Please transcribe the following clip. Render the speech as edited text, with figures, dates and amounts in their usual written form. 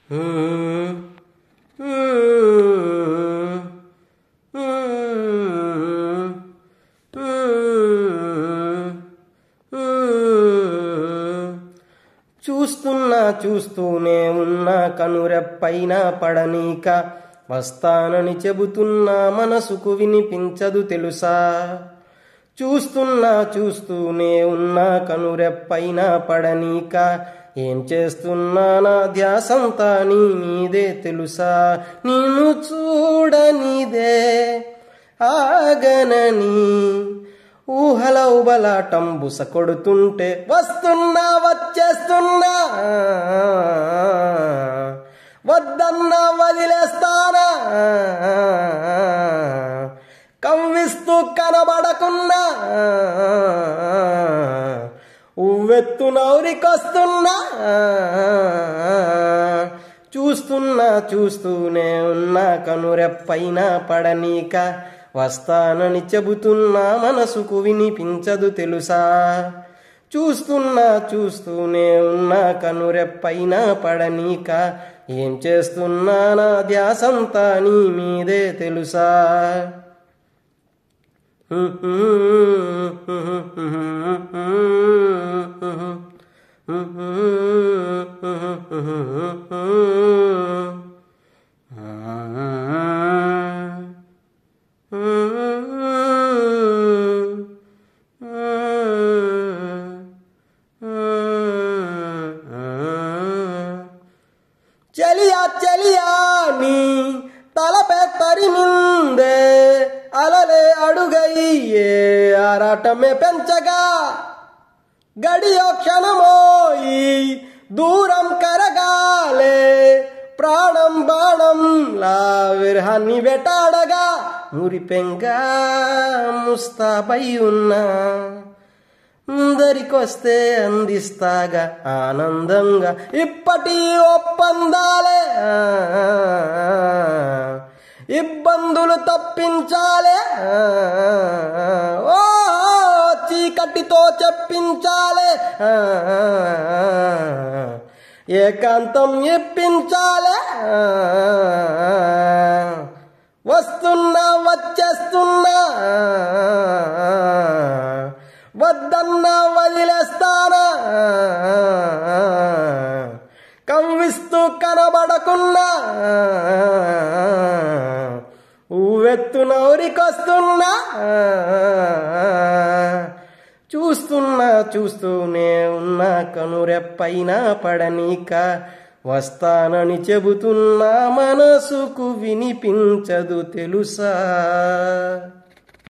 చూస్తున్నా చూస్తూనే ఉన్నా కనురెప్పైన పడనీక వస్తానని చెబుతున్నా మనసుకు వినిపించదు తెలుసా. చూస్తున్నా చూస్తూనే ఉన్నా కనురెప్పైన పడనీక ఏం చేస్తున్నా నా ధ్యాసంతా నీ మీదే తెలుసా. నిన్ను చూడనిదే ఆగనని ఊహల ఉబలాటం బుస కొడుతుంటే వస్తున్నా వచ్చేస్తున్నా వద్దన్నా వదిలేస్తానా. కవ్విస్తూ కనబడకున్నా ఉవ్వెత్తు నౌరికొస్తున్నా. చూస్తున్నా చూస్తూనే ఉన్నా కనురెప్పైన పడనీక వస్తానని చెబుతున్నా మనసుకు వినిపించదు తెలుసా. చూస్తున్నా చూస్తూనే ఉన్నా కనురెప్పైన పడనీక ఏం చేస్తున్నా నా ధ్యాసంతా నీ మీదే తెలుసా. చలియా చలియా నీ తలపై తరిమిందే అలలే అడుగయ్యే ఆరాటమే పెంచగా గడియో క్షణమోయి దూరం కరగాలే ప్రాణం బాణంలా విరహాన్ని వెటాడగా మురిపెంగా ముస్తాబై ఉన్నా దరికొస్తే అందిస్తాగా ఆనందంగా ఇప్పటి ఒప్పందాలే ఇబ్బందులు తప్పించాలే ఓ చీకటితో చెప్పించాలే ఏకాంతం ఇప్పించాలే. వస్తున్నా వచ్చేస్తున్నా వద్దన్నా వదిలేస్తానా. కవ్విస్తూ కనబడకున్నా ఊవెత్తు నౌరికొస్తున్నా. చూస్తున్నా చూస్తూనే ఉన్నా కనురెప్పైన పడనీక వస్తానని చెబుతున్నా మనసుకు వినిపించదు తెలుసా.